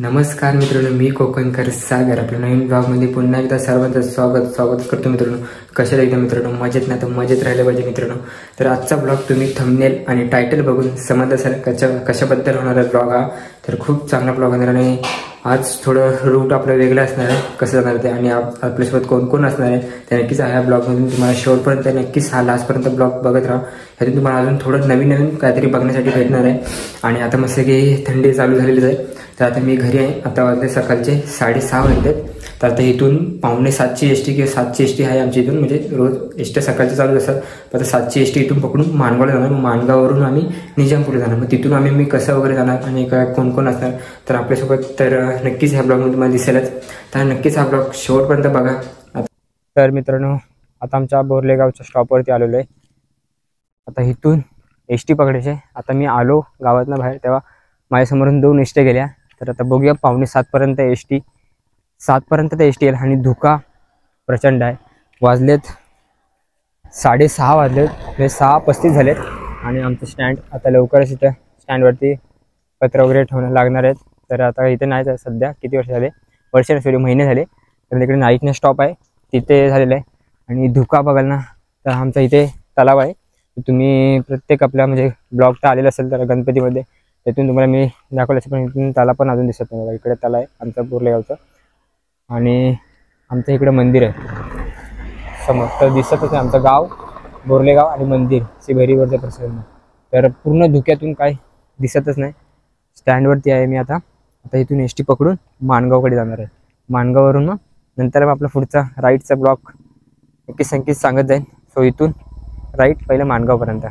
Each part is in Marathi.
नमस्कार मित्रांनो, मी कोकणकर सागर आपल्या नवीन ब्लॉगमध्ये पुन्हा एकदा सर्वांचं स्वागत करतो मित्रांनो. कशा राहिलं मित्रांनो, मजेत ना तर मजेत राहिलं पाहिजे मित्रांनो. तर आजचा ब्लॉग तुम्ही थंबनेल आणि टायटल बघून समजलं असेल कशाबद्दल होणार आहे ब्लॉग हा. तर खूप चांगला ब्लॉग आहे आणि आज थोडं रूट आपलं वेगळं असणार आहे, कसं जाणार ते आणि आपल्यासोबत कोण कोण असणार आहे ते नक्कीच ह्या ब्लॉगमधून तुम्हाला शेवटपर्यंत नक्कीच हा लास्टपर्यंत ब्लॉग बघत राहा. ह्यातून तुम्हाला अजून थोडं नवीन काहीतरी बघण्यासाठी भेटणार आहे. आणि आता मस्त की थंडी चालू झालेली आहे. तर आता मी घरी आहे. आता वाजले सकाळचे 6:30 वाजले. तर आता इथून 6:45ची एस टी किंवा 7ची एस टी आहे आमच्या इथून, म्हणजे रोज एस टी सकाळचे चालू असतात. आता 7ची एस टी इथून पकडून माणगावला जाणार. माणगाववरून आम्ही निजामपूरला जाणार. मग तिथून मी कसं वगैरे जाणार आणि कोण कोण असणार तर आपल्यासोबत तर नक्कीच ह्या ब्लॉगमध्ये तुम्हाला दिसेलच. तर नक्कीच हा ब्लॉग शेवटपर्यंत बघा. तर मित्रांनो, आता आमच्या बोरलेगावच्या स्टॉपवरती आलेलो आहे. आता इथून एस टी पकडायचे. आता मी आलो गावातनं बाहेर, तेव्हा माझ्यासमोरून 2 एस टी गेल्या. तर आता बघूया 6:45पर्यंत एस टी, 7पर्यंत तर एस टी येईल. आणि धुका प्रचंड आहे. वाजलेत 6:30 वाजलेत, म्हणजे 6:35 झालेत. आणि आमचं स्टँड आता लवकरच इथं स्टँडवरती पत्र वगैरे ठेवणं लागणार आहेत. तर आता इथे नाही आहे सध्या, किती वर्ष झाले, महिने झाले. तर तिकडे नाईटने स्टॉप आहे, तिथे झालेलं आहे. आणि धुका बघाल ना, तर आमचा इथे तलाव आहे. तुम्ही प्रत्येक आपल्या म्हणजे ब्लॉग तर आलेला असेल तर गणपतीमध्ये, त्यातून तुम्हाला मी दाखवलं असेल, पण इथून तलाव पण अजून दिसत नाही बघा. इकडे तलाव आहे आमचा बोरलेगावचं. आणि आमचं इकडे मंदिर आहे समोर, तर दिसतच आहे आमचं गाव बोरलेगाव आणि मंदिर शिभरीवरचं प्रसन्न. तर पूर्ण धुक्यातून काय दिसतच नाही. स्टँडवरती आहे मी आता इथून एस टी पकडून माणगावकडे जाणार आहे. माणगाववरून मग नंतर मग आपला पुढचा राईटचा ब्लॉक नक्कीच सांगत जाईल. सो इथून राईट पहिलं माणगावपर्यंत.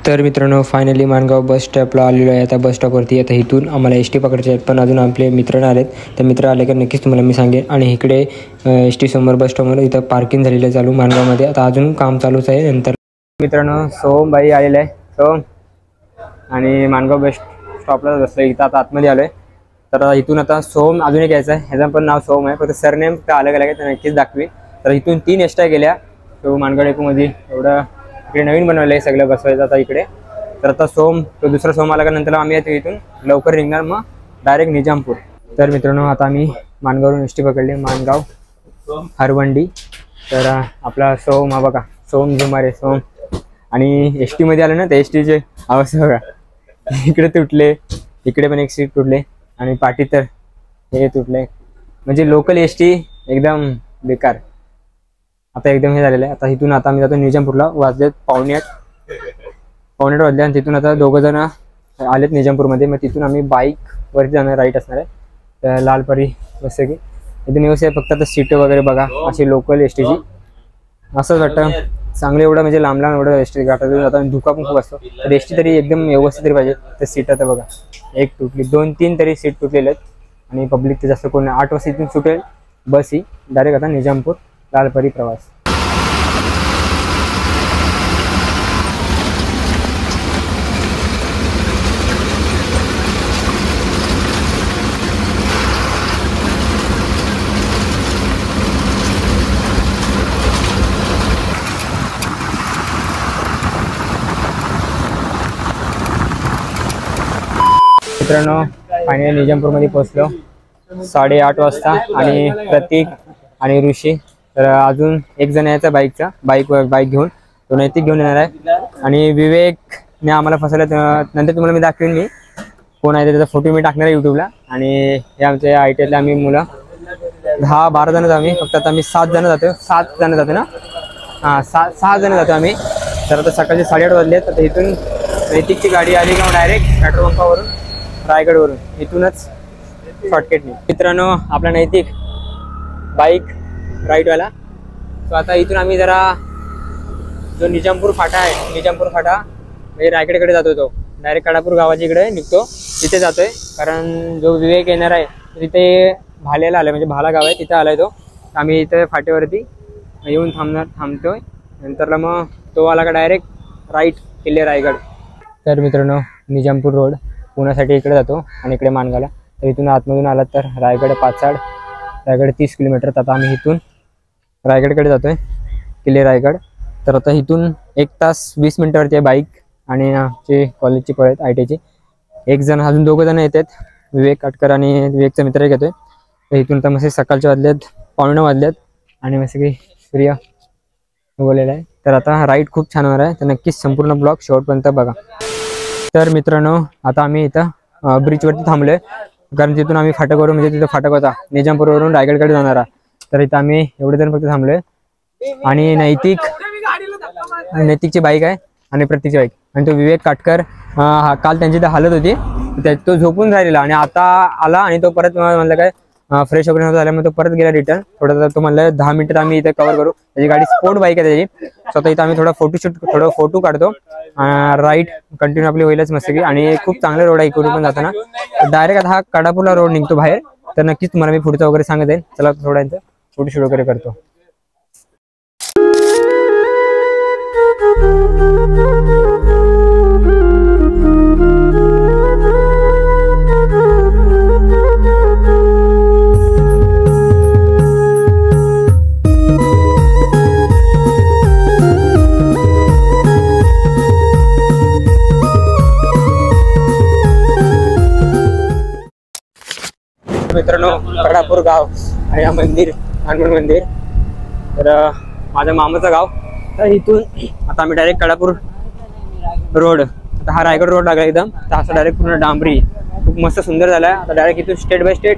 तर मित्रांनो, फायनली माणगाव बस स्टॉपला आलेलो आहे. आता बस स्टॉपवरती आता इथून आम्हाला एस टी पकडायचे आहेत, पण अजून आपले मित्र नाही आलेत. तर मित्र आले का नक्कीच तुम्हाला मी सांगेन. आणि इकडे एस टी समोर बस स्टॉपवर इथं पार्किंग झालेलं आहे चालू माणगावमध्ये. आता अजून काम चालूच आहे. नंतर मित्रांनो सोमबाई आलेलं आहे, सोम. आणि माणगाव बस स्टॉपला बसलं इथं, आता आतमध्ये आलो आहे. तर इथून आता सोम अजून एक यायचं आहे, ह्याचं पण नाव सोम आहे, फक्त सरनेम तर अलग आहे, तर नक्कीच दाखवी. तर इथून 3 एस टी गेल्या. तो माणगाव डेपोमध्ये एवढं इकडे नवीन बनवलं आहे सगळं बसवायचं आता इकडे. तर आता सोम, तो दुसरा सोम आला का नंतर आम्ही येतो इथून लवकर निघणार, मग डायरेक्ट निजामपूर. तर मित्रांनो, आता आम्ही माणगाववरून एस टी पकडली, माणगाव हरवंडी. तर आपला सोम हा बघा, सोम झुमारे सोम. आणि एस टीमध्ये आलं ना, तर एस टीचे अवस्था बघा, इकडे तुटले, इकडे पण एक सीट तुटले आणि पाठी तर हे तुटले. म्हणजे लोकल एस टी एकदम बेकार. आता एकदम हे झालेलं आहे. आता इथून आता आम्ही जातो निजामपूरला. वाजलेत 7:45 वाजले. आणि तिथून आता 2 जण आलेत निजामपूरमध्ये. मग तिथून आम्ही बाईकवरती जाणार, राईट असणार आहे. तर लालपरी जसं की इथून व्यवस्थित आहे, फक्त आता सीट वगैरे बघा अशी लोकल एस टीची. असंच वाटतं चांगलं एवढं, म्हणजे लांब लांब एस टी गाठात जाता. धुका पण खूप असतो. तर एस टी तरी एकदम व्यवस्थित तरी पाहिजे. तर सीट आता बघा, एक तुटली, 2-3 तरी सीट तुटलेले आहेत. आणि पब्लिक तर जास्त कोण नाही. 8 वाजता इथून सुटेल बस ही डायरेक्ट आता निजामपूर लालपरी प्रवास. मित्रांनो, फायनली निजामपूरमध्ये पोहोचलो 8:30 वाजता. आणि प्रतीक आणि ऋषी, तर अजून एक जण यायचा बाईक घेऊन, तो नैतिक घेऊन येणार आहे. आणि विवेकने आम्हाला फसवलं, नंतर तुम्हाला मी दाखवेन मी कोण आहे, त्याचा फोटो मी टाकणार आहे यूट्यूबला. आणि हे आमच्या ITतले आम्ही मुलं 10-12 जण आम्ही, फक्त आता आम्ही 7 जण जातो ना, हां 6 जण जातो आम्ही. तर आता सकाळचे 8:30 वाजले. तर इथून नैतिकची गाडी आली का डायरेक्ट पेट्रोल पंपावरून रायगडवरून, इथूनच शॉर्टकटने. मित्रांनो, आपला नैतिक बाईक राईटवाला. तो आता इथून आम्ही जरा जो निजामपूर फाटा आहे, निजामपूर फाटा म्हणजे रायगडकडे जातो, तो डायरेक्ट कडापूर गावाच्या इकडे निघतो, तिथे जातोय. कारण जो विवेक येणार आहे तिथे भालेला आलाय, म्हणजे भाला गाव आहे तिथे आलाय तो. आम्ही इथे फाट्यावरती येऊन थांबतोय. नंतरला मग तो आला का डायरेक्ट राईट किल्ले रायगड. तर मित्रांनो, निजामपूर रोड पुण्यासाठी इकडे जातो आणि इकडे माणगावला. तर इथून आतमधून आलात तर रायगड पाचाड, रायगड 30 किलोमीटर. तर आता आम्ही इथून रायगडकडे जातोय, किल्ले रायगड. तर आता इथून 1 तास 20 मिनिटावरती आहे बाईक. आणि आमचे कॉलेजची पोरं आहेत ITची. एक जण अजून 2 जण येतात, विवेक काटकर आणि विवेकचा मित्र एक येतोय. तर इथून तर मस्त सकाळचे वाजलेत 9:15 वाजलेत आणि मस्त की सूर्य उगवलेला आहे. तर आता राईड खूप छान होणार आहे, तर नक्कीच संपूर्ण ब्लॉग शेवटपर्यंत बघा. तर मित्रांनो आता आम्ही इथं ब्रिजवरती थांबलोय, कारण तिथून आम्ही फाटकवरून, म्हणजे तिथं फाटक होता निजामपूरवरून रायगडकडे जाणार आहे. तर इथं आम्ही एवढे जण फक्त थांबलोय. आणि नैतिकची बाईक आहे आणि प्रतीकची बाईक. आणि तो विवेक काटकर काल त्यांची तर हालत होती, तो झोपून राहिलेला आणि आता आला. आणि तो परत म्हणलं काय फ्रेश वगैरे नव्हतं झाल्यामुळे तो परत गेला रिटर्न. थोडं तो म्हणलं 10 मिनिटात आम्ही इथे कव्हर करू. त्याची गाडी स्पोर्ट बाईक आहे त्याची. स्वतः इथं आम्ही थोडं फोटो काढतो. राईड कंटिन्यू आपली होईलच मस्त की. आणि खूप चांगला रोड आहे इकडून पण जाताना. डायरेक्ट आता हा कडापूरला रोड निघतो बाहेर. तर नक्कीच तुम्हाला मी पुढचं वगैरे सांगत आहे. चला थोडा यांचं फोटोशूट वगैरे करतो. मित्रांनो कडापूर गाव आणि हा मंदिर, हनुमान मंदिर, तर माझ्या मामाचं गाव. तर इथून आता आम्ही डायरेक्ट कडापूर रोड, आता हा रायगड रोड लागला एकदम. तर असं डायरेक्ट पूर्ण डांबरी खूप मस्त सुंदर झाला आहे. आता डायरेक्ट इथून स्टेट बाय स्टेट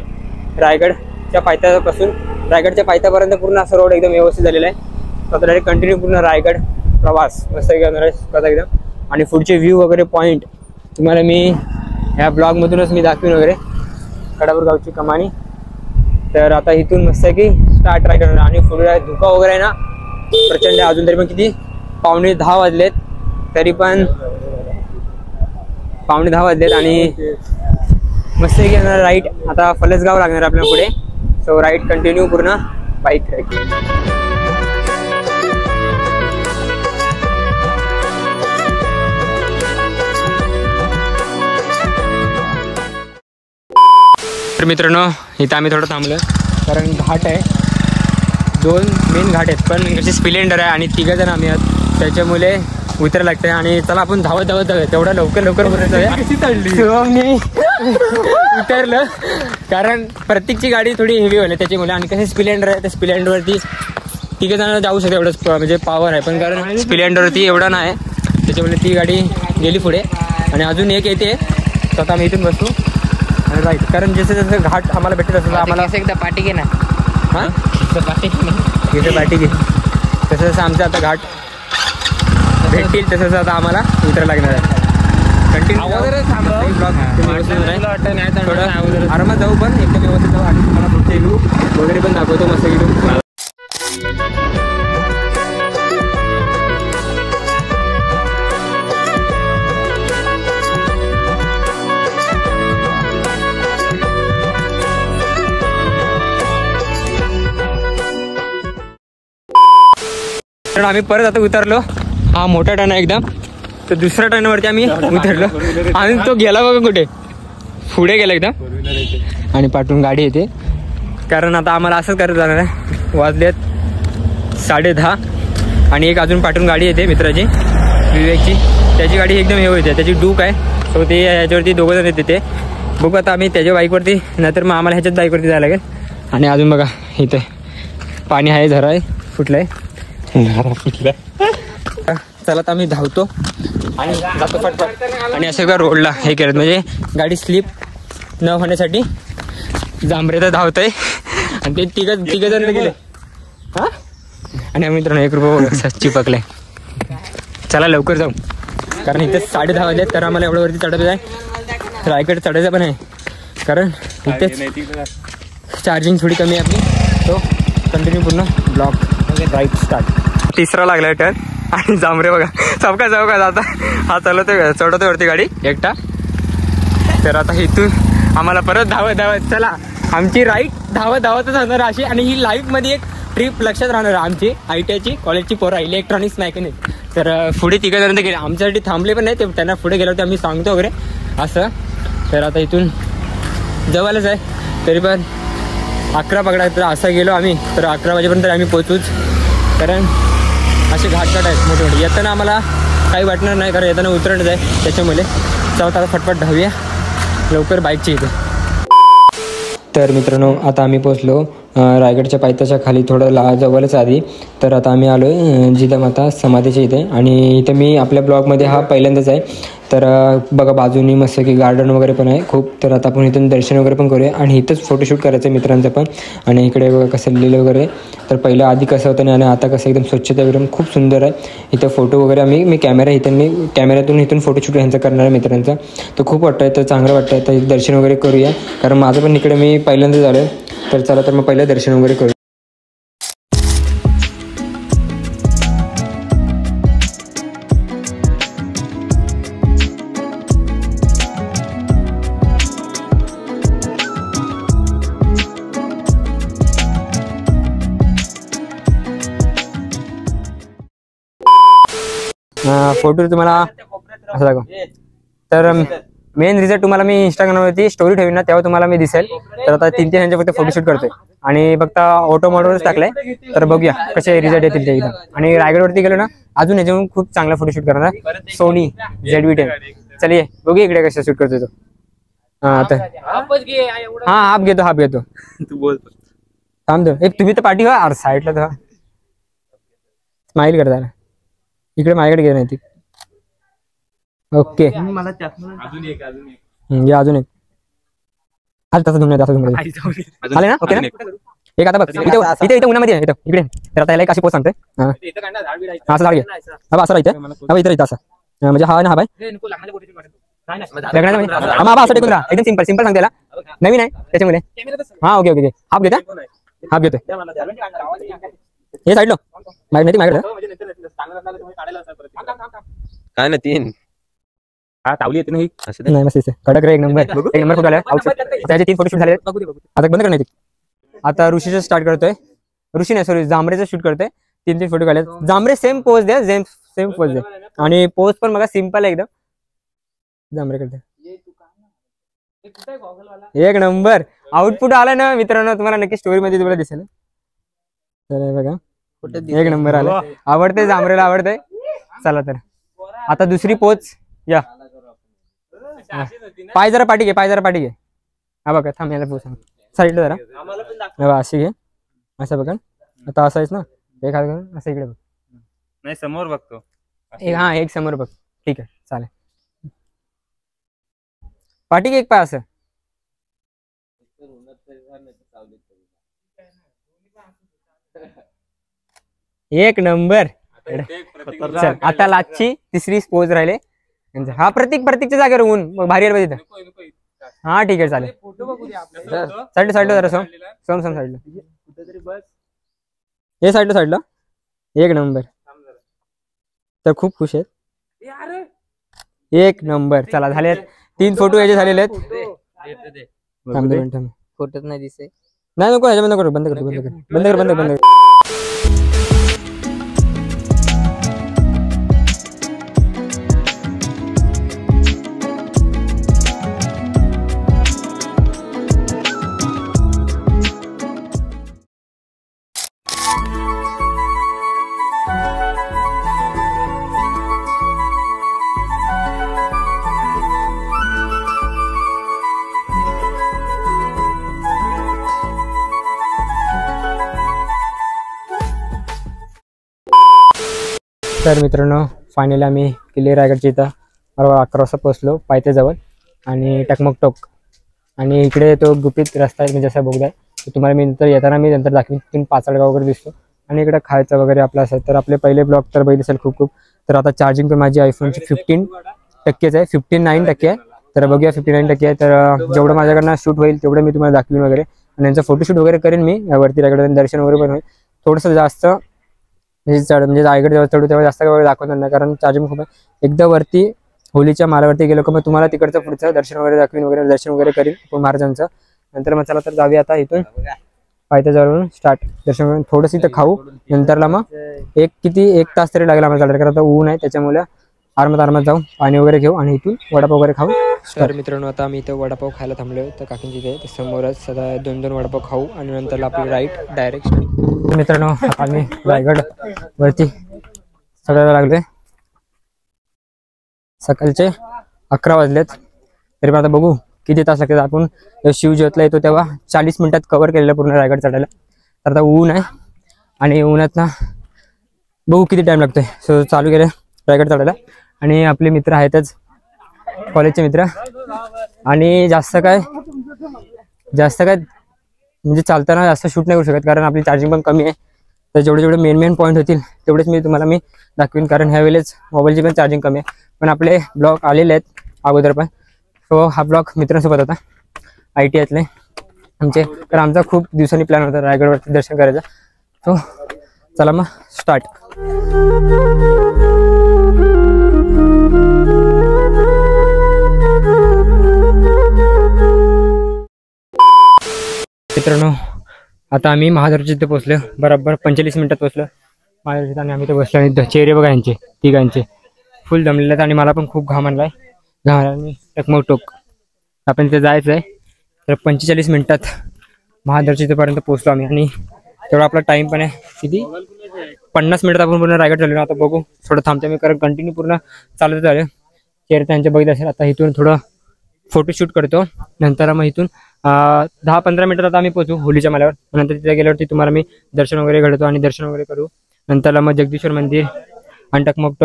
रायगडच्या पायथ्यापासून रायगडच्या पायथ्यापर्यंत पूर्ण असं रोड एकदम व्यवस्थित झालेला आहे. तर आता डायरेक्ट कंटिन्यू पूर्ण रायगड प्रवास मस्त एकदम. आणि पुढचे व्ह्यू वगैरे पॉईंट तुम्हाला मी ह्या ब्लॉगमधूनच मी दाखवीन वगैरे, कडापूर गावची कमानी. तर आता इथून मस्त आहे की स्टार्ट राईड करणार. आणि पुढे धुका वगैरे आहे ना प्रचंड. अजून तरी पण किती 9:15 वाजलेत, तरी पण 9:15 वाजलेत. आणि मस्त आहे की राईड. आता फलसगाव लागणार आपल्याला पुढे. सो राईड कंटिन्यू पूर्ण बाईक राईड. तर मित्रांनो इथं आम्ही थोडं थांबलो, कारण घाट आहे. 2 मेन घाट आहेत, पण कशी स्प्लेंडर आहे आणि 3 जण आम्ही आहोत, त्याच्यामुळे उतरायला लागते. आणि चला आपण धावत जाऊया, तेवढं लवकर मी उतरलं, कारण प्रत्येकची गाडी थोडी हेवी होईल त्याच्यामुळे. आणि कशी स्प्लेंडर आहे, त्या स्प्लेंडरवरती 3 जण जाऊ शकते, एवढंच म्हणजे पॉवर आहे. पण कारण स्प्लेंडरवरती एवढा नाही, त्याच्यामुळे ती गाडी गेली पुढे. आणि अजून एक येते, तर आता आम्ही इथून बसतो राईट. कारण जसं जसं घाट आम्हाला भेटत असेल आम्हाला एकदा पाठी घे ना. हां पाठी घे. तसं जसं आमचं आता घाट भेटतील तसं आता आम्हाला उतरायला लागणार आहे. कंटिन्यू थोडं आरामात जाऊ, पण एकदम व्यवस्थित जाऊ. आणि तुम्हाला पुढचे व्ह्यू वगैरे पण दाखवतो मस्त की. आम्ही परत आता उतरलो. हा मोठा टर्न आहे एकदम. तर दुसऱ्या टर्नवरती आम्ही उतरलो आणि तो गेला बघा कुठे, पुढे गेला एकदम. आणि पाठवून गाडी येते, कारण आता आम्हाला असंच करत जाणार आहे. वाजलेत 10:30 आणि एक अजून पाठवून गाडी येते मित्राची, विवेकची. त्याची गाडी एकदम हे होते, त्याची डूक आहे. सो ते याच्यावरती 2 जण येते. ते बघू आता आम्ही त्याच्या बाईकवरती, नाहीतर मग आम्हाला ह्याच्याच बाईकवरती जायला लागेल. आणि अजून बघा इथे पाणी आहे, झरा आहे, फुटलंय. चला तर आम्ही धावतो आणि जातो फटफट. आणि असं का रोडला हे करत, म्हणजे गाडी स्लिप न होण्यासाठी जांभरे तर धावतंय. आणि ते तिघ जण गेले. हा आणि आम्ही मित्रांनो 1 रुपये चिपकलाय. चला लवकर जाऊ, कारण इथे 10:30 वाजले. तर आम्हाला एवढं वरती चढायचं आहे, रायगड चढायचं पण आहे, कारण इथेच चार्जिंग थोडी कमी आहे आपली. तो कंटिन्यू पूर्ण ब्लॉक राईट स्टार्ट. 3रा लागला टर्न. आणि जांभरे बघा चौका जाता हा चढवतोय वरती गाडी एकटा. तर आता इथून आम्हाला परत धावत चला. आमची राईड धावतच राहणार अशी. आणि ही लाईफमध्ये एक ट्रिप लक्षात राहणार आमची ITची कॉलेजची पोरं इलेक्ट्रॉनिक्स मेकॅनिक. तर पुढे 3 जण गेले, आमच्यासाठी थांबले पण नाही ते. त्यांना पुढे गेल्यावरती आम्ही सांगतो वगैरे असं. तर आता इथून जवळच आहे, तरी पण 11 पकडा तर असा गेलो आम्ही तर 11 वाजेपर्यंत आम्ही पोहोचूच, कारण असे घाटघाट आहेत मोठे मोठे. येताना आम्हाला काही वाटणार नाही, कारण येताना उतरणच आहे, त्याच्यामुळे चला आता फटफट धावूया लवकर बाईकची इथे. तर मित्रांनो आता आम्ही पोचलो रायगडच्या पायथ्याच्या खाली थोडं जवळच आधी. तर आता आम्ही आलो आहे जिजामाता समाधीच्या इथे, आणि इथे मी आपल्या ब्लॉगमध्ये हा पहिल्यांदाच आहे. तर बघा बाजूनी मस्त की गार्डन वगैरे पण आहे खूप. तर आता आपण इथून दर्शन वगैरे पण करूया, आणि इथंच फोटोशूट करायचं आहे मित्रांचं पण. आणि इकडे बघा कसं लिहिलं वगैरे, तर पहिलं आधी कसं होतं आणि आता कसं एकदम स्वच्छता वगैरे खूप सुंदर आहे. इथं फोटो वगैरे मी कॅमेऱ्यातून इथून फोटोशूट ह्यांचं करणार आहे मित्रांचा. तर खूप वाटतं आहे, तर चांगलं वाटतं आहे. तर दर्शन वगैरे करूया, कारण माझं पण इकडे मी पहिल्यांदा झालो आहे. तर चला तर मग पहिलं दर्शन वगैरे करू. फोटो तुम्हाला असं दाखव. तर मेन रिझल्ट तुम्हाला मी इंस्टाग्रामवरती स्टोरी ठेवीन ना, तेव्हा तुम्हाला मी दिसेल. तर आता 3-3 ह्यांचे फक्त फोटोशूट करतोय, आणि फक्त ऑटो मोडवरच टाकलंय. तर बघूया कसे रिझल्ट येतील ते एकदम. आणि रायगडवरती गेलो ना, अजून याच्याहून खूप चांगला फोटोशूट करणार सोनी ZV-10. चलिये बघूया इकडे कसं शूट करतोय तो. तर हाफ घेतो तू बोल थांब. एक तुम्ही तर पाठी व्हा, अरे साईडला तर स्माइल करता इकडे माझ्याकडे घे नाही ती. ओके अजून एक आज तसं धुमले आले ना. ओके ना, एक आता बघ इथे उन्हामध्ये येतो इकडे. तर आता याला एक अशी पोस्ट सांगते, असं झाड घे असं राहते इथं असं, म्हणजे हा ना हा बाय लग्नाचा असं टेकून राहा. एकदम सिंपल सांगते, नवीन आहे त्याच्यामुळे. हा ओके हाफ घेतोय हे साईडलो नाही माझ्याकडे काय ना 3 हा तावली येते नाही नाही मस्त कडक रे. एक नंबर फोटो आला. त्याचे 3 फोटोशूट झाले. आता बंद करण्यात. आता ऋषीचं स्टार्ट करतोय. ऋषी नाही सॉरी जांभरेचं शूट करतोय. 3 फोटो काढले. जांभरे सेम पोज द्या, सेम पोज द्या, आणि पोज पण बघा सिंपल आहे एकदम. जांभरे करते एक नंबर. आउटपुट आला ना मित्रांनो, तुम्हाला नक्की स्टोरी मध्ये तुम्हाला दिसेल. तर बघा एक नंबर आला. आवडते जांभरेला, आवडते. चला तर आता दुसरी पोच या. पाय जरा पाठी घे. हा बघा थांब याला पोच साईडला जरा अशी घे. असं बघा आता असायच ना, एक हात करून असं इकडे बघ. नाही समोर बघतो. हा एक समोर बघ. ठीक आहे चालेल. पाठी घे एक पाय असं. एक नंबर. आता लास्टची तिसरी पोज राहिले. हा प्रत्येकच्या जागेवर ऊन भारी आहे तिथं. हा ठीक आहे चालेल. साईडला जरा सम साईडला हे साईडला एक नंबर. तर खूप खुश आहेत. एक नंबर. चला झाले 3 फोटो याचे झालेले आहेत. फोटोच नाही दिसे. नाही नको ह्याच्या बंद कर. तर मित्रांनो फायनली आम्ही किल्ले रायगडच्या इथं बरोबर 11 वाजता पोहोचलो पायथ्याजवळ. आणि टकमक टोक, आणि इकडे तो गुपित रस्ता आहे म्हणजे असा बोगदा आहे. तुम्हाला मी नंतर दाखवीन. तिथून पाचडगाव वगैरे दिसतो, आणि इकडे खायचं वगैरे आपलं असं. तर आपले पहिले ब्लॉग तर बघितले असेल खूप. तर आता चार्जिंग पण माझी आयफोनची 15% आहे, 59% आहे. तर बघूया 59% आहे. तर जेवढं माझ्याकडनं शूट होईल तेवढं मी तुम्हाला दाखवीन वगैरे, आणि यांचं फोटोशूट वगैरे करेन मी. वरती रायगड दर्शन वगैरे पण होईल. थोडंसं जास्त म्हणजे रायगड जेव्हा चढू तेव्हा जास्त वगैरे दाखवणार नाही, कारण चार्जिंग खूप आहे. एकदा वरती होलीच्या मालावरती गेलो का मग तुम्हाला तिकडचं पुढचं दर्शन वगैरे दाखवीन वगैरे, दर्शन वगैरे करीन आपण महाराजांचं. नंतर मग चला तर जाऊया आता इथून पायथ्याजवळून स्टार्ट दर्शन करून. थोडंसं इथं खाऊ, नंतरला मग 1 तास तरी लागेल आम्हाला चालायला, कारण आता ऊन आहे त्याच्यामुळे आरामात जाऊ, पाणी वगैरे घेऊ आणि इथून वडापाव वगैरे खाऊ. तर मित्रांनो आता आम्ही इथं वडापाव खायला थांबलो. तर काकींची इथे तर समोरच आता 2-2 वडापाव खाऊ आणि नंतर आपली राईट डायरेक्ट. मित्रांनो आता आम्ही रायगड वरती चढायला लागलोय. सकाळचे 11 वाजलेत. तरी पण आता बघू किती तास लागतात. आपण शिवज्योतला येतो तेव्हा 40 मिनिटात कव्हर केलेलं पूर्ण रायगड चढायला. तर आता ऊन आहे आणि उन्हात ना बघू किती टाइम लागतोय. सो चालू केलं रायगड चढायला. आणि आपले मित्र आहेतच कॉलेजचे मित्र. आणि जास्त काय म्हणजे चालताना जास्त शूट नाही करू शकत कारण आपली चार्जिंग पण कमी आहे. तर जेवढे मेन पॉईंट होतील तेवढेच मी तुम्हाला दाखवीन कारण ह्यावेळेस मोबाईलची पण चार्जिंग कमी आहे. पण आपले ब्लॉग आलेले आहेत अगोदर पण. सो हा ब्लॉग मित्रांसोबत होता ITIतले आमचे. तर आमचा खूप दिवसांनी प्लॅन होता रायगडवरती दर्शन करायचा. सो चला मग स्टार्ट. मित्रांनो आता आम्ही महादरच्या इथे पोहोचलो. बरोबर 45 मिनिटात पोहोचलो महादरच्या. आणि आम्ही इथे बसलो आणि चेहरे बघा यांचे तिघांचे फुल दमलेले आहेत. आणि मला पण खूप घाम आणलाय. मी टकमक आपण तिथे जायचं आहे. तर 45 मिनिटात महादरच्या इथेपर्यंत पोहोचलो आम्ही. आणि तेवढा आपला टाइम पण आहे किती 50 मिनिटात आपण पूर्ण रायगड चाललो. आता बघू थोडं थांबतो मी कारण कंटिन्यू पूर्ण चालत झालं. चेहरे त्यांचे बघितले असेल. आता इथून थोडं फोटोशूट करतो. नंतर मग इथून 10-15 मिनिटात आता आम्ही पोहोचू होलीच्या माल्यावर. नंतर तिथे गेल्यावरती तुम्हाला मी दर्शन वगैरे घडतो आणि दर्शन वगैरे करू. नंतरला मग जगदीश्वर मंदिर आणि टकमक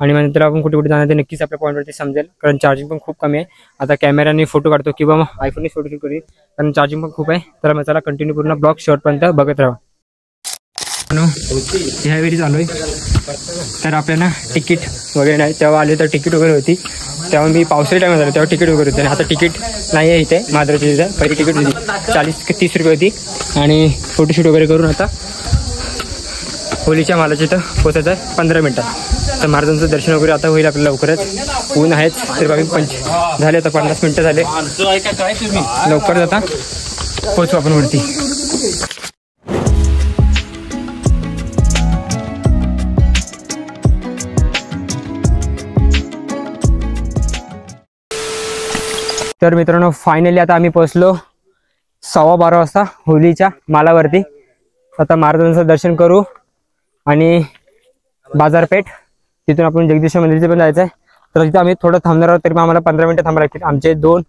आणि मग नंतर आपण कुठे जाणार ते नक्कीच आपल्या पॉईंटवरती समजेल कारण चार्जिंग पण खूप कमी आहे. आता कॅमेराने फोटो काढतो किंवा मग आयफोनने फोटो शूट करू कारण चार्जिंग पण खूप आहे. तर मग चला कंटिन्यू पूर्ण ब्लॉग शेवटपर्यंत बघत राहा. ह्यावेळी चालू आहे. तर आपल्याला तिकीट वगैरे नाही. तेव्हा आले तर तिकीट वगैरे होती. तेव्हा मी पावसाळी टाइम झाला तेव्हा तिकीट वगैरे होते. आणि आता तिकीट नाही आहे इथे महादरच्या तिथे. पहिली तिकीट होती 40-30 रुपये होती. आणि फोटोशूट वगैरे करून आता होलीच्या मालाच्या इथं पोहोचायचं आहे 15 मिनिटात. तर महाराजांचं दर्शन वगैरे आता होईल आपल्याला लवकरच. ऊन आहेच. तर बाकी झाले आता 50 मिनिटं झाले. लवकर आता पोहोचू आपण वरती. तर मित्रांनो फायनली आता आम्ही पोहोचलो 12:15 वाजता होलीच्या मालावरती. आता महाराजांचं दर्शन करू आणि बाजारपेठ तिथून आपण जगदीश्वर मंदिरचे पण जायचं आहे. तर तिथे आम्ही थोडं थांबणार आहोत. तरी पण आम्हाला 15 मिनिटं थांबायला लागतील. आमचे 3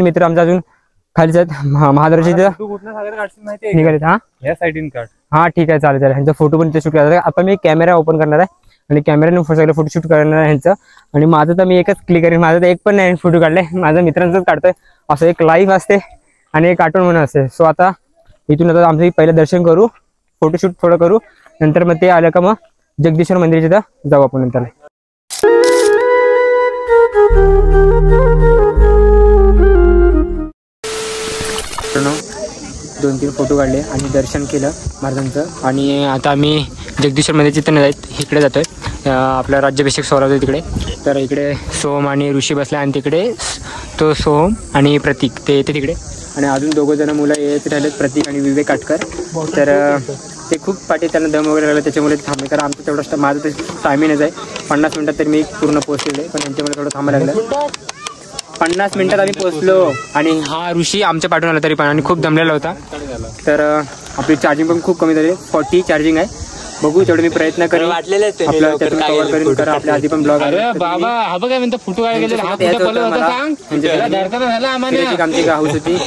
मित्र आमच्या अजून खालीच आहेत. महादरच्या निघालेत. हा ठीक आहे चालेल. ह्यांचा फोटो पण इथे शूट करायचा. आता मी कॅमेरा ओपन करणार आहे आणि कॅमेऱ्याने सगळं फोटोशूट करणार आहे ह्यांचं. आणि माझं तर मी एकच क्लिक करेन. माझं तर एक पण नाही फोटो काढले. माझ्या मित्रांचंच काढतोय. असं एक लाईव्ह असते आणि एक आठवण म्हणून असते. सो आता इथून आता आमचं पहिलं दर्शन करू, फोटोशूट थोडं करू. नंतर मग ते आलं का मग जगदीश्वर मंदिराच्या इथं जाऊ आपण नंतर. दोन 3 फोटो काढले आणि दर्शन केलं महाराजांचं. आणि आता आम्ही जगदीश्वर मंदिरच्या इथं नाही इकडे जातोय. आपला राज्याभिषेक सोहळा होता तिकडे. तर इकडे सोहम आणि ऋषी बसला आणि तिकडे तो सोहम आणि प्रतीक ते येते तिकडे. आणि अजून 2 जण मुलं येत राहिलेत प्रतीक आणि विवेक काटकर. तर ते खूप पाठी त्यांना दम वगैरे लागला त्याच्यामुळे थांबले. कारण आमचं तेवढं माझं तर टायमिंगच आहे 50 मिनिटात. तर मी पूर्ण पोहोचलेलो आहे पण त्यांच्यामुळे थोडं थांबायला लागलं. 50 मिनिटात आम्ही पोहोचलो. आणि हा ऋषी आमच्या पाठवून आला तरी पण आणि खूप दमलेला होता. तर आपली चार्जिंग पण खूप कमी झाली. 40 चार्जिंग आहे. बघू तेवढे मी प्रयत्न करेन आपलं त्यातून कव्हर करेन. कारण आपल्या आधी पण ब्लॉग आहे. आमची हाऊस होती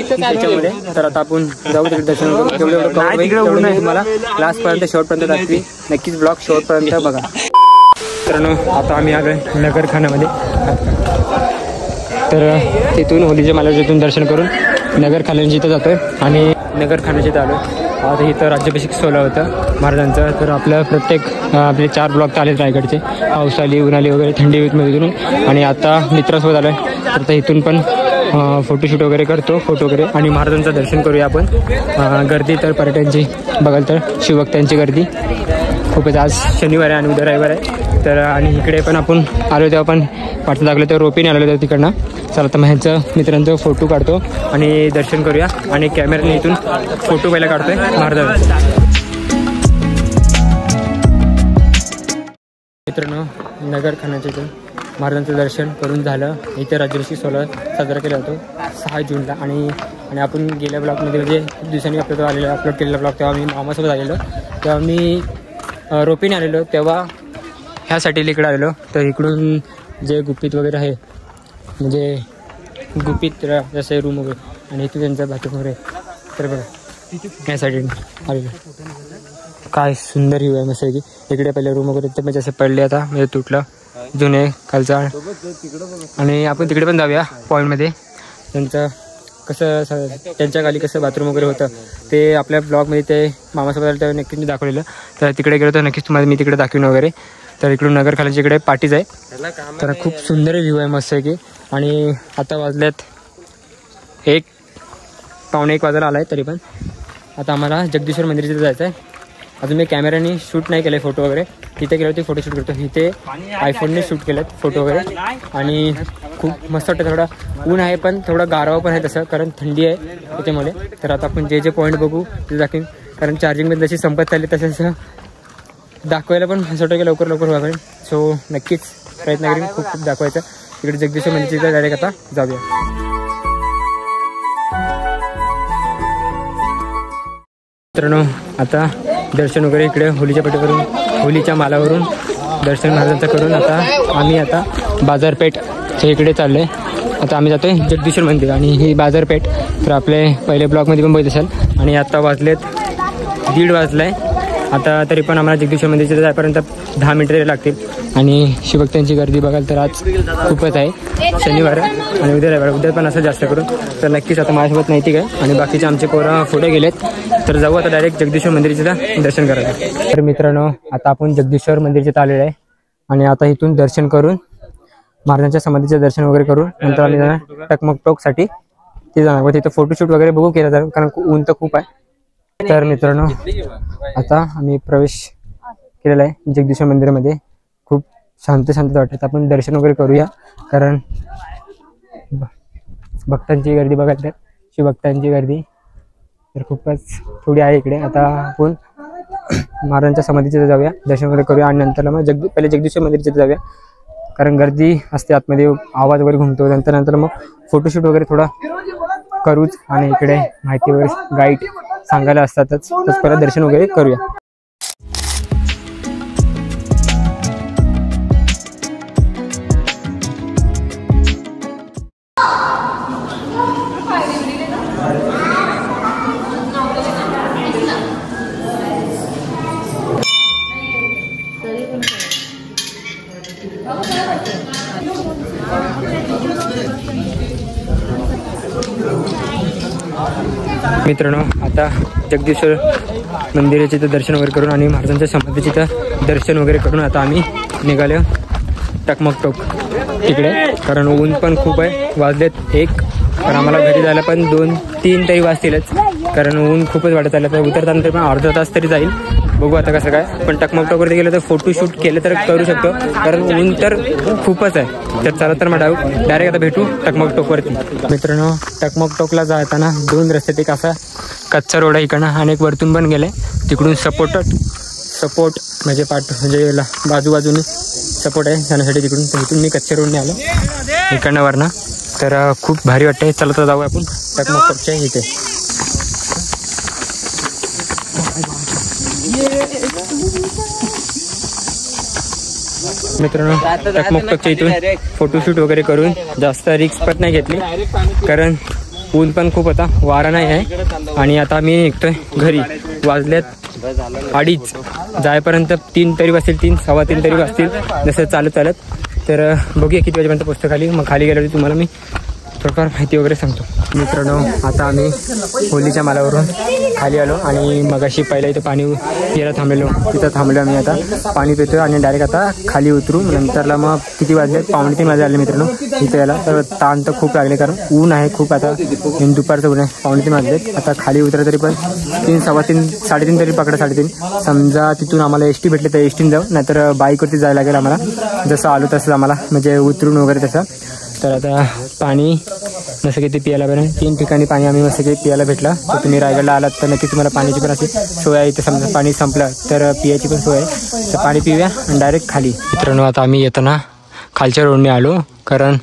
त्याच्यामुळे. तर आता आपण जाऊ तिकडे दर्शन करू. तेवढं तुम्हाला लास्टपर्यंत शेवटपर्यंत दाखवी. नक्कीच ब्लॉग शेवटपर्यंत बघा. मित्रांनो आता आम्ही आलोय नगरखान्यामध्ये. तर तिथून होलीच्या माल्याच्या इथून दर्शन करून नगरखान्याच्या इथं जातोय. आणि नगरखान्याच्या इथं आलो. आता इथं राज्याभिषेक सोहळा होता महाराजांचा. तर आपलं प्रत्येक आपले 4 ब्लॉग तर आलेत रायगडचे. पावसाळी उन्हाळी वगैरे थंडीमधून. आणि आता मित्रासोबत आलो आहे. तर आता इथून पण फोटोशूट वगैरे करतो फोटो वगैरे. आणि महाराजांचं दर्शन करूया आपण. गर्दी तर पर्यटनची बघाल तर शिवभक्तांची गर्दी खूपच. आज शनिवार आहे आणि उद्या रविवार आहे. तर आणि इकडे पण आपण आलो तेव्हा पण वाटतं लागलं तर रोपीने आलेलो होतं तिकडनं. चला तर मग ह्यांचं मित्रांचं फोटो काढतो आणि दर्शन करूया. आणि कॅमेऱ्याने इथून फोटो पहिला काढतोय महाराजांचा. नगर खानाच्या इथून महाराजांचं दर्शन करून झालं. इथे राजर्षी सोहळा साजरा केला जातो 6 जूनला. आणि आपण गेल्या ब्लॉगमध्ये म्हणजे खूप दिवसांनी अपलोड केलेला ब्लॉग, तेव्हा मी मामासोबत आलेलो. तेव्हा मी रोपीने आलेलो, तेव्हा ह्यासाठी इकडे आलेलो. तर इकडून जे गुपित वगैरे आहे, म्हणजे गुपित जसे रूम वगैरे, आणि इथे त्यांचा बाथरूम वगैरे, तर बघा यासाठी आलेलो. काय सुंदर व्ह्यू आहे मस्त की. इकडे पहिले रूम वगैरे ते म्हणजे असे पडले, आता म्हणजे तुटलं जुने खालचा. आणि आपण तिकडे पण जाऊया पॉईंटमध्ये. त्यांचं कसं त्यांच्या खाली कसं बाथरूम वगैरे होतं ते आपल्या ब्लॉगमध्ये ते मामासोबत आलं तेव्हा नक्कीच मी दाखवलेलं. तर तिकडे गेलो तर नक्कीच तुम्हाला मी तिकडे दाखवीन वगैरे. तर इकडून नगर खालीच्या इकडे पाटीज आहे. तर खूप सुंदर व्ह्यू आहे मस्त की. आणि आता वाजल्यात 1 पावणे 1 वाजायला आला आहे. तरी पण आता आम्हाला जगदीश्वर मंदिरात जायचं आहे. अजून मी कॅमेऱ्याने शूट नाही केलं फोटो वगैरे. तिथे गेलो ते फोटो शूट करतो. इथे आयफोनने शूट केलेत फोटो वगैरे. आणि खूप मस्त वाटतं. थोडा ऊन आहे पण थोडा गारवा पण आहे तसं, कारण थंडी आहे त्याच्यामुळे. तर आता आपण जे पॉईंट बघू ते दाखवेन, कारण चार्जिंगमध्ये जशी संपत चालली तसं दाखवायला पण असं वाटतं की लवकर व्हावं. सो नक्कीच प्रयत्न करेन खूप दाखवायचा. इकडे जगदीश्वर मंदिराच्या डायरेक्ट आता जाऊया. मित्रांनो आता दर्शन वगैरे इकडे होलीच्या पेठेवरून, होलीच्या मालावरून दर्शन महाराजांचं करून आता बाजारपेठच्या इकडे चाललो आहे. आता आम्ही जातो आहे जगदीश्वर मंदिर. आणि ही बाजारपेठ तर आपले पहिले ब्लॉगमध्ये पण बघत असाल. आणि आता वाजलेत 1:30 वाजला आहे. आता तरी पण आम्हाला जगदीश्वर मंदिरच्या जायपर्यंत 10 मिनिटं तरी लागतील. आणि शिवभक्तांची गर्दी बघाल तर आज खूपच आहे. शनिवार आणि उद्या पण असं जास्त करून. तर नक्कीच आता माझ्यासोबत नैतिक आहे आणि बाकीचे आमचे पोरं पुढे गेलेत. तर जाऊ आता डायरेक्ट जगदीश्वर मंदिराचं दर्शन करायला. तर मित्रांनो आता आपण जगदीश्वर मंदिरात आलेलं आहे. आणि आता इथून दर्शन करून महाराजांच्या समाधीचं दर्शन वगैरे करून नंतर आम्ही जाणार टकमक टोकसाठी. ते जाणार व तिथं फोटोशूट वगैरे बघू केलं जाणार, कारण ऊन तर खूप आहे. तर मित्रांनो आता आम्ही प्रवेश केलेला आहे जगदीश्वर मंदिरामध्ये. खूप शांत वाटतं. आपण दर्शन वगैरे करूया, कारण भक्तांची गर्दी बघायला तर शिवभक्तांची गर्दी तर खूपच थोडी आहे इकडे. आता आपण महाराजांच्या समाधीचे जाऊया, दर्शन वगैरे करूया आणि नंतर मग पहिले जगदीश्वर मंदिराचे जाऊया, कारण गर्दी असते आतमध्ये, आवाज वगैरे घुमतो. नंतर मग फोटोशूट वगैरे थोडा करूच. आणि इकडे माहिती वगैरे गाईड सांगायला असतातच. तर परत दर्शन वगैरे करूया. मित्रांनो आता जगदीश्वर मंदिराचे तर दर्शन वगैरे करून आणि महाराजांच्या समाधीचे तर दर्शन वगैरे करून आता आम्ही निघालो टकमक टोक तिकडे, कारण ऊन पण खूप आहे. वाजलेत 1, तर आम्हाला घरी जायला पण 2-3 तरी वाजतीलच, कारण ऊन खूपच वाढत आलं. तर उतरताना पण अर्धा तास तरी जाईल. बघू आता कसं काय. पण टकमक टोकवरती गेलं तर फोटोशूट केलं तर करू शकतो, कारण ऊन तर खूपच आहे. तर चला तर मग डायरेक्ट आता भेटू टकमक टोकवरती. मित्रांनो टकमक टोकला जाताना 2 रस्त्यात, एक असा कच्चा रोड आहे इकडनं आणि एक वरतून पण गेले. तिकडून सपोर्ट म्हणजे बाजूबाजूने सपोर्ट आहे जाण्यासाठी तिकडून. तर इथून मी कच्च्या रोडने आलो इकडनं वरनं. तर खूप भारी वाटतंय. चला तर जाऊ आपण टकमक टोकच्या इथे. मित्रांनो टकमक टोकच्या इथून फोटोशूट वगैरे करून जास्त रिक्स पण नाही घेतली, कारण ऊन पण खूप होता, वारा नाही आहे. आणि आता मी निघतोय घरी. वाजल्यात 2:30, जायपर्यंत 3 तरी वाजतील, 3-3:15 तरी वाजतील जसं चालत. तर बघूया किती वाजेपर्यंत पोहोचतो खाली. मग खाली गेल्यावर तुम्हाला मी थोडंफार माहिती वगैरे सांगतो. मित्रांनो आता आम्ही होलीच्या मालावरून खाली आलो आणि मगाशी पहिला इथं पाणी पियाला थांबलेलो, तिथं थांबलो आम्ही. आता पाणी पितो आणि डायरेक्ट आता खाली उतरू. नंतरला मग किती वाजले 2:45 वाजले आले मित्रांनो इथं यायला. तर ताण तर खूप लागले, कारण ऊन आहे खूप. आता दुपारचं ऊन आहे. 2:45 वाजले. आता खाली उतरा तरी पण 3, 3:15, 3:30 तरी पकडा, 3:30. समजा तिथून आम्हाला एसटी भेटले तर एसटीने जाऊ, नाहीतर बाईकवरती जायला लागेल आम्हाला. जसं आलो तसं आम्हाला, म्हणजे उतरून वगैरे तसं. तर आता पाणी जसं की ते पियाला बरं 3 ठिकाणी पाणी आम्ही मस्त की पियाला भेटला. तर तुम्ही रायगडला आलात तर नक्की तुम्हाला पाण्याची पण अशी सोय आहे. इथं समजा पाणी संपलं तर पियाची पण सोय आहे. तर पाणी पिऊया आणि डायरेक्ट खाली. मित्रांनो आता आम्ही येताना खालच्या रोडने आलो, कारण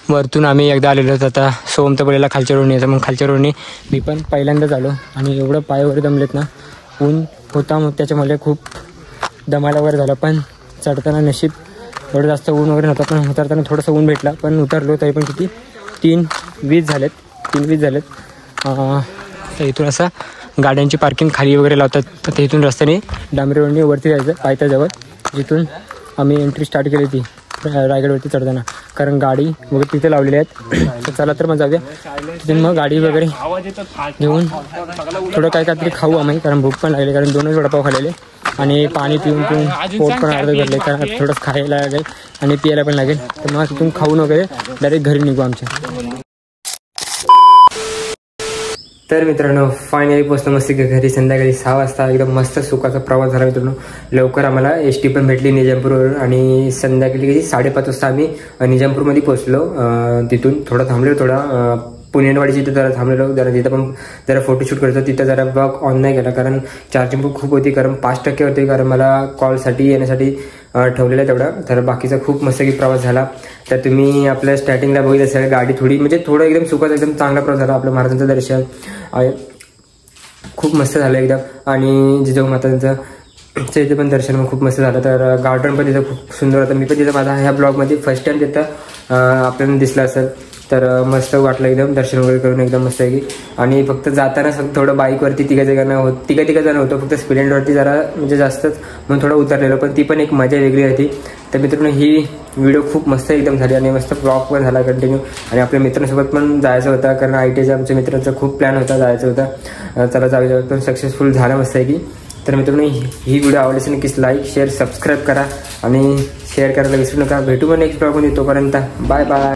वरतून आम्ही एकदा आलेलो होतो. आता सोमतपल्लीला खालच्या रोडने यायचं, मग खालच्या रोडने मी पण पहिल्यांदाच आलो आणि एवढं पाय वगैरे दमलेत ना, ऊन होता मग त्याच्यामुळे खूप दमायला वगैरे झालं. पण चढताना नशीब एवढं जास्त ऊन वगैरे नव्हतं, पण उतरताना थोडंसं ऊन भेटला. पण उतरलो तरी पण किती 3:20 झालेत. तर इथून असं गाड्यांची पार्किंग खाली वगैरे लावतात, तर ते इथून रस्त्याने डांबरी रोडने वरती जायचं पायथ्याजवळ, जिथून आम्ही एंट्री स्टार्ट केली ती रायगडवरती चढताना, कारण गाडी वगैरे तिथे लावलेली आहेत. तर चला तर मग जाऊया तिथून, मग गाडी वगैरे घेऊन थोडं काहीतरी खाऊ आम्ही, कारण भूक पण लागली, कारण 2 वडापाव खाल्लेले आणि पाणी पिऊन पोट पण अर्धं भरले, कारण थोडंसं खायला लागेल आणि पियायला पण लागेल. तर मग तिथून खाऊन वगैरे डायरेक्ट घरी निघू आमच्या. तर मित्रांनो फायनली पोचलो मस्त घरी संध्याकाळी 6 वाजता. एकदम मस्त सुखाचा प्रवास झाला मित्रांनो. लवकर आम्हाला एसटी पण भेटली निजामपूरवरून आणि संध्याकाळी 5:30 वाजता आम्ही निजामपूरमध्ये पोचलो. तिथून थोडं थांबलो, थोडा पुणेवाडीची तिथं जरा थांबलेलो, तिथं पण जरा फोटोशूट करतो. तिथं जरा ब्लॉग ऑन नाही केला, कारण चार्जिंग खूप होती, कारण 5% होती, कारण मला कॉलसाठी येण्यासाठी ठेवलेला तेवढा. तर बाकीचा खूप मस्त की प्रवास झाला. तर तुम्ही आपल्या स्टार्टिंगला बघितलं असेल, गाडी थोडं एकदम सुखाचा एकदम चांगला प्रवास झाला. आपलं महाराजांचं दर्शन खूप मस्त झालं एकदम, आणि जिजाऊ मातांचं इथे पण दर्शन खूप मस्त झालं. तर गार्डन पण तिथं खूप सुंदर होतं. मी पण तिथं माझा ह्या ब्लॉगमध्ये फर्स्ट टाइम तिथं आपल्याला दिसलं असेल. तर मस्त वाटलं एकदम दर्शन वगैरे करून एकदम मस्त आहे की. आणि फक्त जाताना थोडं बाईकवरती तिघं जण होतं, फक्त स्प्लेंडरवरती जरा म्हणजे जास्तच म्हणून थोडं उतरलेलं, पण ती पण एक मजा वेगळी होती. तर मित्रांनो ही व्हिडिओ खूप मस्त एकदम झाली आणि मस्त ब्लॉग पण झाला कंटिन्यू. आणि आपल्या मित्रांसोबत पण जायचं होतं, कारण ITच्या आमच्या मित्रांचा खूप प्लॅन होता जायचं होता. चला जाऊ, पण सक्सेसफुल झालं मस्त आहे की. तर मित्रांनो ही व्हिडिओ आवडली असेल नक्कीच लाईक शेअर सबस्क्राईब करा आणि शेअर करायला विसरू नका. भेटू मग नेक्स्ट ब्लॉगमध्ये, तोपर्यंत बाय बाय.